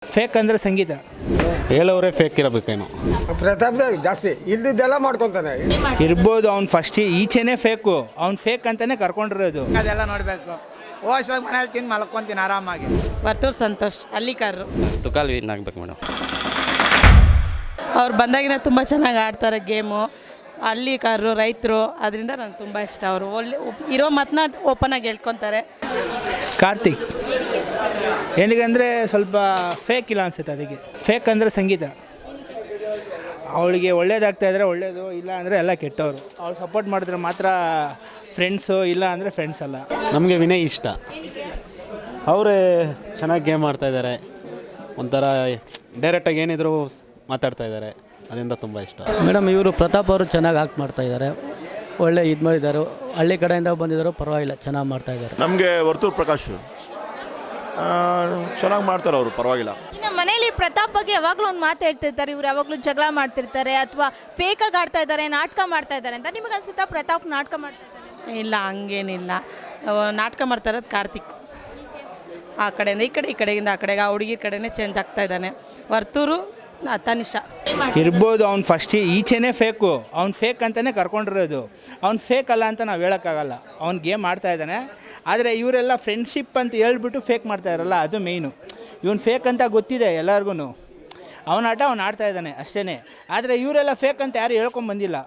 Fake ಅಂದರೆ ಸಂಗೀತ ಹೇಳೋರೇ fake ಇರಬೇಕೇನೋ. ಪ್ರತಾಪ್ದಾಗ ಜಾಸ್ತಿ ಇಲ್ದಿದ್ದೆಲ್ಲ ಮಾಡ್ಕೊತಾನೆ ಇರ್ಬೋದು. ಅವ್ನು ಫಸ್ಟ್ ಈಚೆನೇ ಫೇಕು, ಅವ್ನು ಫೇಕ್ ಅಂತಲೇ ಕರ್ಕೊಂಡಿರೋದು. ಅದೆಲ್ಲ ನೋಡಬೇಕು. ಹೋಗಿ ಮನೇಲಿ ತಿಂದು ಮಲ್ಕೊತೀನಿ ಆರಾಮಾಗಿ. ವರ್ತೂರು ಸಂತೋಷ್ ಅಲ್ಲಿಕಾರರು ತುಕಾಲ್ ವಿನ್ ಆಗ್ಬೇಕು ಮೇಡಮ್. ಅವ್ರು ಬಂದಾಗಿನ ತುಂಬ ಚೆನ್ನಾಗಿ ಆಡ್ತಾರೆ ಗೇಮು. ಹಳ್ಳಿಕಾರರು ರೈತರು, ಅದರಿಂದ ನಂಗೆ ತುಂಬ ಇಷ್ಟ. ಅವರು ಒಳ್ಳೆ ಇರೋ ಮಾತನ್ನ ಓಪನ್ ಆಗಿ ಹೇಳ್ಕೊತಾರೆ. ಕಾರ್ತಿಕ್ ಏನಕ್ಕಂದರೆ ಸ್ವಲ್ಪ ಫೇಕ್ ಇಲ್ಲ ಅನ್ಸುತ್ತೆ. ಅದಕ್ಕೆ ಫೇಕ್ ಅಂದರೆ ಸಂಗೀತ. ಅವಳಿಗೆ ಒಳ್ಳೇದಾಗ್ತಾಯಿದ್ರೆ ಒಳ್ಳೇದು, ಇಲ್ಲ ಅಂದರೆ ಎಲ್ಲ ಕೆಟ್ಟವರು. ಅವ್ಳು ಸಪೋರ್ಟ್ ಮಾಡಿದ್ರೆ ಮಾತ್ರ ಫ್ರೆಂಡ್ಸು, ಇಲ್ಲ ಅಂದರೆ ಫ್ರೆಂಡ್ಸ್ ಅಲ್ಲ. ನಮಗೆ ವಿನಯ್ ಇಷ್ಟ. ಅವರೇ ಚೆನ್ನಾಗಿ ಗೇಮ್ ಆಡ್ತಾಯಿದ್ದಾರೆ. ಒಂಥರ ಡೈರೆಕ್ಟಾಗಿ ಏನಿದ್ರು ಮಾತಾಡ್ತಾ ಇದ್ದಾರೆ, ಅದರಿಂದ ತುಂಬ ಇಷ್ಟ. ಮೇಡಮ್ ಇವರು ಪ್ರತಾಪ್ ಅವರು ಚೆನ್ನಾಗಿ ಆಕ್ಟ್ ಮಾಡ್ತಾಯಿದ್ದಾರೆ. ಒಳ್ಳೆ ಇದು ಮಾಡಿದ್ದಾರೆ. ಹಳ್ಳಿ ಕಡೆಯಿಂದ ಬಂದಿದ್ದರು, ಪರವಾಗಿಲ್ಲ, ಚೆನ್ನಾಗಿ ಮಾಡ್ತಾಯಿದ್ದಾರೆ. ನಮಗೆ ವರ್ತೂರು ಪ್ರಕಾಶ್ ಚೆನ್ನಾಗಿ ಮಾಡ್ತಾರೆ ಅವರು, ಪರವಾಗಿಲ್ಲ. ಇನ್ನು ಮನೇಲಿ ಪ್ರತಾಪ್ ಬಗ್ಗೆ ಯಾವಾಗಲೂ ಒಂದು ಮಾತು ಹೇಳ್ತಿರ್ತಾರೆ, ಇವ್ರು ಯಾವಾಗಲೂ ಜಗಳ ಮಾಡ್ತಿರ್ತಾರೆ ಅಥವಾ ಫೇಕಾಗಿ ಆಡ್ತಾ ಇದ್ದಾರೆ, ನಾಟಕ ಮಾಡ್ತಾ ಇದ್ದಾರೆ ಅಂತ. ನಿಮಗೆ ಅನ್ಸುತ್ತಾ ಪ್ರತಾಪ್ ನಾಟಕ ಮಾಡ್ತಾ ಇದ್ದಾರೆ? ಇಲ್ಲ, ಹಂಗೇನಿಲ್ಲ. ನಾಟಕ ಮಾಡ್ತಾ ಇರೋದು ಕಾರ್ತಿಕ್. ಆ ಕಡೆಯಿಂದ ಈ ಕಡೆ, ಈ ಕಡೆಯಿಂದ ಆ ಕಡೆಗೆ, ಆ ಹುಡುಗಿ ಕಡೆನೇ ಚೇಂಜ್ ಆಗ್ತಾ ಇದ್ದಾನೆ. ವರ್ತೂರು ತನಿಷ ಇರ್ಬೋದು. ಅವ್ನು ಫಸ್ಟ್ ಈಚೆನೇ ಫೇಕು, ಅವ್ನು ಫೇಕ್ ಅಂತಲೇ ಕರ್ಕೊಂಡಿರೋದು. ಅವ್ನು ಫೇಕ್ ಅಲ್ಲ ಅಂತ ನಾವು ಹೇಳೋಕ್ಕಾಗಲ್ಲ. ಅವ್ನು ಗೇಮ್ ಆಡ್ತಾ ಇದ್ದಾನೆ. ಆದರೆ ಇವರೆಲ್ಲ ಫ್ರೆಂಡ್ಶಿಪ್ ಅಂತ ಹೇಳ್ಬಿಟ್ಟು ಫೇಕ್ ಮಾಡ್ತಾ ಇರಲ್ಲ, ಅದು ಮೇಯ್ನು. ಇವನು ಫೇಕ್ ಅಂತ ಗೊತ್ತಿದೆ ಎಲ್ಲರಿಗೂ. ಅವನ ಆಟ ಅವ್ನು ಆಡ್ತಾ ಇದ್ದಾನೆ ಅಷ್ಟೇ. ಆದರೆ ಇವರೆಲ್ಲ ಫೇಕ್ ಅಂತ ಯಾರು ಹೇಳ್ಕೊಂಬಂದಿಲ್ಲ.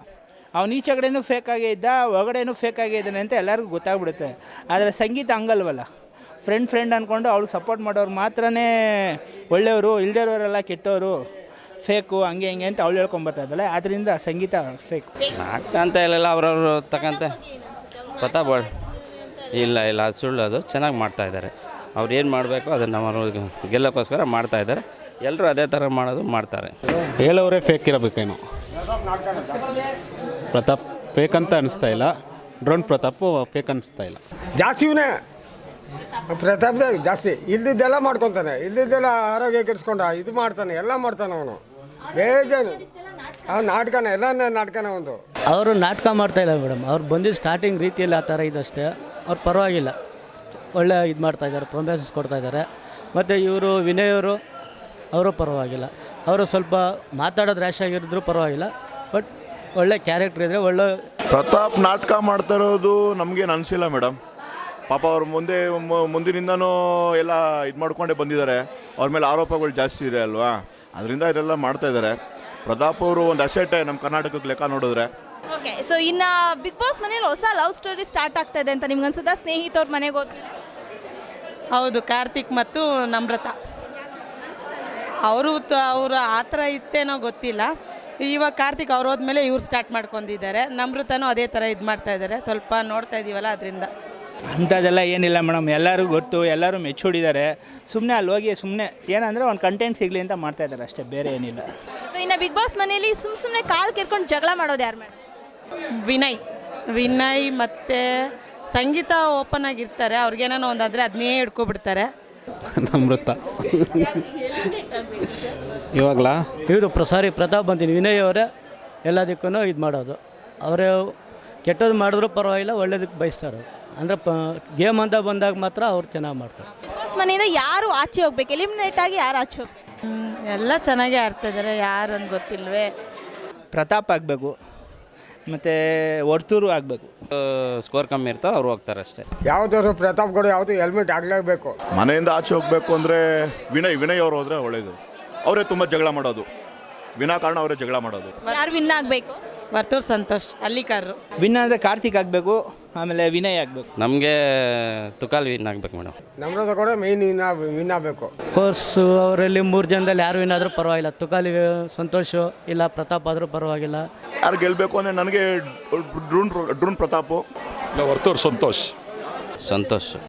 ಅವ್ನು ಈಚೆ ಕಡೆನೂ ಫೇಕಾಗೇ ಇದ್ದ, ಒಳಗಡೆನೂ ಫೇಕಾಗೇ ಇದ್ದಾನೆ ಅಂತ ಎಲ್ಲರಿಗೂ ಗೊತ್ತಾಗ್ಬಿಡುತ್ತೆ. ಆದರೆ ಸಂಗೀತ ಹಂಗಲ್ವಲ್ಲ. ಫ್ರೆಂಡ್ ಅಂದ್ಕೊಂಡು ಅವ್ಳಿಗೆ ಸಪೋರ್ಟ್ ಮಾಡೋರು ಮಾತ್ರ ಒಳ್ಳೆಯವರು, ಇಲ್ದಿರೋರೆಲ್ಲ ಕೆಟ್ಟವರು, ಫೇಕು, ಹಂಗೆ ಹಿಂಗೆ ಅಂತ ಅವಳು ಹೇಳ್ಕೊಂಬರ್ತಾ ಇದ್ದಾಳೆ. ಆದ್ದರಿಂದ ಸಂಗೀತ ಫೇಕ್. ನಾಟಕ ಅಂತ ಇಲ್ಲ, ಅವ್ರವ್ರು ತಕ್ಕಂತೆ ಪ್ರತಾಪ್ ಇಲ್ಲ ಅದು ಸುಳ್ಳು. ಅದು ಚೆನ್ನಾಗಿ ಮಾಡ್ತಾಯಿದ್ದಾರೆ. ಅವ್ರು ಏನು ಮಾಡಬೇಕು ಅದನ್ನು ಅವರು ಗೆಲ್ಲೋಕ್ಕೋಸ್ಕರ ಮಾಡ್ತಾಯಿದ್ದಾರೆ. ಎಲ್ಲರೂ ಅದೇ ಥರ ಮಾಡೋದು ಮಾಡ್ತಾರೆ. ಹೇಳೋರೇ ಫೇಕ್ ಇರಬೇಕೇನೋ. ಪ್ರತಾಪ್ ಫೇಕ್ ಅಂತ ಅನಿಸ್ತಾ ಇಲ್ಲ. ಡ್ರೋನ್ ಪ್ರತಾಪು ಫೇಕ್ ಅನಿಸ್ತಾ ಇಲ್ಲ. ಜಾಸ್ತಿ ಇವನೇ ಪ್ರತಾಪ್ದಾಗ ಜಾಸ್ತಿ ಇಲ್ದಿದ್ದೆಲ್ಲ ಮಾಡ್ಕೊತಾನೆ. ಇಲ್ದಿದ್ದೆಲ್ಲ ಆರೋಗ್ಯ ಕೆಡಿಸ್ಕೊಂಡ ಇದು ಮಾಡ್ತಾನೆ, ಎಲ್ಲ ಮಾಡ್ತಾನೆ ಅವನು. ಬೇಜಾನು ಅವ್ನು ನಾಟಕನೇ, ಎಲ್ಲ ನಾಟಕನೇ ಒಂದು. ಅವರು ನಾಟಕ ಮಾಡ್ತಾಯಿಲ್ಲ ಮೇಡಮ್. ಅವ್ರು ಬಂದಿದ್ದು ಸ್ಟಾರ್ಟಿಂಗ್ ರೀತಿಯಲ್ಲಿ ಆ ಥರ ಇದಷ್ಟೇ. ಅವ್ರು ಪರವಾಗಿಲ್ಲ, ಒಳ್ಳೆ ಇದು ಮಾಡ್ತಾಯಿದ್ದಾರೆ, ಪ್ರೊಮೋಷನ್ಸ್ ಕೊಡ್ತಾಯಿದ್ದಾರೆ. ಮತ್ತು ಇವರು ವಿನಯ್ ಅವರು ಪರವಾಗಿಲ್ಲ. ಅವರು ಸ್ವಲ್ಪ ಮಾತಾಡೋದು ರ್ಯಾಶ್ ಆಗಿದ್ರು ಪರವಾಗಿಲ್ಲ, ಬಟ್ ಒಳ್ಳೆ ಕ್ಯಾರೆಕ್ಟರ್ ಇದೆ. ಒಳ್ಳೆ ಪ್ರತಾಪ್ ನಾಟಕ ಮಾಡ್ತಾ ಇರೋದು ನಮಗೇನು ಅನಿಸಿಲ್ಲ ಮೇಡಮ್. ಪಾಪ ಅವ್ರು ಮುಂದಿನಿಂದನೂ ಎಲ್ಲ ಇದು ಮಾಡ್ಕೊಂಡೇ ಬಂದಿದ್ದಾರೆ. ಅವ್ರ ಮೇಲೆ ಆರೋಪಗಳು ಜಾಸ್ತಿ ಇದೆ ಅಲ್ವಾ, ಅದರಿಂದ ಇದೆಲ್ಲ ಮಾಡ್ತಾ ಇದ್ದಾರೆ. ಪ್ರತಾಪ್ ಅವರು ಒಂದು ಅಸೆಟ್ಟೇ ನಮ್ಮ ಕರ್ನಾಟಕಕ್ಕೆ ಲೆಕ್ಕ ನೋಡಿದ್ರೆ. ಓಕೆ, ಸೊ ಇನ್ನು ಬಿಗ್ ಬಾಸ್ ಮನೇಲಿ ಹೊಸ ಲವ್ ಸ್ಟೋರಿ ಸ್ಟಾರ್ಟ್ ಆಗ್ತಾ ಇದೆ ಅಂತ ನಿಮ್ಗೆ ಅನ್ಸುತ್ತಾ? ಸ್ನೇಹಿತವ್ರ ಮನೆಗೆ ಹೋದ್ಮೇಲೆ ಹೌದು, ಕಾರ್ತಿಕ್ ಮತ್ತು ನಮ್ರತ ಅವರು ಆ ಥರ ಇತ್ತೇನೋ ಗೊತ್ತಿಲ್ಲ. ಇವಾಗ ಕಾರ್ತಿಕ್ ಅವ್ರು ಹೋದ್ಮೇಲೆ ಇವ್ರು ಸ್ಟಾರ್ಟ್ ಮಾಡ್ಕೊಂಡಿದ್ದಾರೆ. ನಮ್ರತನೂ ಅದೇ ಥರ ಇದು ಮಾಡ್ತಾ ಇದ್ದಾರೆ. ಸ್ವಲ್ಪ ನೋಡ್ತಾ ಇದ್ದೀವಲ್ಲ, ಅದರಿಂದ ಅಂಥದ್ದೆಲ್ಲ ಏನಿಲ್ಲ ಮೇಡಮ್. ಎಲ್ಲರಿಗೂ ಗೊತ್ತು, ಎಲ್ಲರೂ ಮೆಚ್ಚೂಡಿದ್ದಾರೆ. ಸುಮ್ಮನೆ ಅಲ್ಲಿ ಹೋಗಿ ಸುಮ್ಮನೆ ಏನಂದರೆ ಒಂದು ಕಂಟೆಂಟ್ ಸಿಗಲಿ ಅಂತ ಮಾಡ್ತಾಯಿದ್ದಾರೆ ಅಷ್ಟೇ, ಬೇರೆ ಏನಿಲ್ಲ. ಸೊ ಇನ್ನು ಬಿಗ್ ಬಾಸ್ ಮನೇಲಿ ಸುಮ್ಮನೆ ಕಾಲು ಕೆರ್ಕೊಂಡು ಜಗಳ ಮಾಡೋದು ಯಾರು ಮೇಡಮ್? ವಿನಯ್ ಮತ್ತು ಸಂಗೀತ ಓಪನ್ ಆಗಿರ್ತಾರೆ. ಅವ್ರಿಗೇನೋ ಒಂದಾದರೆ ಅದನ್ನೇ ಹಿಡ್ಕೊಬಿಡ್ತಾರೆ. ನಮ್ರತ ಇವಾಗಲಾ ಇವರು ಪ್ರತಾಪ್ ಬಂತೀನಿ. ವಿನಯ್ ಅವರೇ ಎಲ್ಲದಕ್ಕೂ ಇದು ಮಾಡೋದು. ಅವರೇ ಕೆಟ್ಟದ್ದು ಮಾಡಿದ್ರು ಪರವಾಗಿಲ್ಲ, ಒಳ್ಳೇದಕ್ಕೆ ಬಯಸ್ತಾರೆ. ಅಂದರೆ ಗೇಮ್ ಅಂತ ಬಂದಾಗ ಮಾತ್ರ ಅವ್ರು ಚೆನ್ನಾಗಿ ಮಾಡ್ತಾರೆ. ಬಿಗ್ ಬಾಸ್ ಮನೆಯಿಂದ ಯಾರು ಆಚೆ ಹೋಗ್ಬೇಕು? ಎಲಿಮಿನೇಟ್ ಆಗಿ ಯಾರು ಆಚೆ ಹೋಗ್ಬೇಕು? ಎಲ್ಲ ಚೆನ್ನಾಗೇ ಆಡ್ತಾಯಿದ್ದಾರೆ. ಯಾರು ಅಂತ ಗೊತ್ತಿಲ್ವೇ. ಪ್ರತಾಪ್ ಆಗಬೇಕು, ಮತ್ತು ವರ್ತೂರು ಆಗಬೇಕು. ಸ್ಕೋರ್ ಕಮ್ಮಿ ಇರ್ತಾವೆ, ಅವ್ರು ಹೋಗ್ತಾರೆ ಅಷ್ಟೇ. ಯಾವುದಾದ್ರು ಪ್ರತಾಪ್ಗಳು ಯಾವುದು ಹೆಲ್ಮೆಟ್ ಆಗಲೇಬೇಕು. ಮನೆಯಿಂದ ಆಚೆ ಹೋಗಬೇಕು ಅಂದರೆ ವಿನಯ್ ಅವರು ಹೋದರೆ ಒಳ್ಳೆಯದು. ಅವರೇ ತುಂಬ ಜಗಳ ಮಾಡೋದು, ವಿನಾಕಾರಣ ಅವರೇ ಜಗಳ ಮಾಡೋದು. ಯಾರು ವಿನ್ ಆಗಬೇಕು? ವರ್ತೂರು ಸಂತೋಷ್ ಅಲ್ಲಿಕಾರರು. ವಿನ್ ಅಂದರೆ ಕಾರ್ತಿಕ್ ಆಗಬೇಕು, ಆಮೇಲೆ ವಿನಯ್ ಆಗಬೇಕು. ನಮಗೆ ತುಕಾಲ್ ವಿನ್ ಆಗ್ಬೇಕು ಮೇಡಮ್. ನಮ್ರದ ಕೂಡ ಮೇಯ್ನ್ ವಿನ್ ಆಗಬೇಕು. ಕೋರ್ಸು ಅವರಲ್ಲಿ 3 ಜನದಲ್ಲಿ ಯಾರು ವಿನ್ ಆದರೂ ಪರವಾಗಿಲ್ಲ. ತುಕಾಲಿ ಸಂತೋಷು ಇಲ್ಲ ಪ್ರತಾಪ್ ಆದರೂ ಪರವಾಗಿಲ್ಲ. ಯಾರು ಗೆಲ್ಲಬೇಕು ಅಂದರೆ ನನಗೆ ಡ್ರೋನ್ ಪ್ರತಾಪು, ವರ್ತೂರು ಸಂತೋಷ್.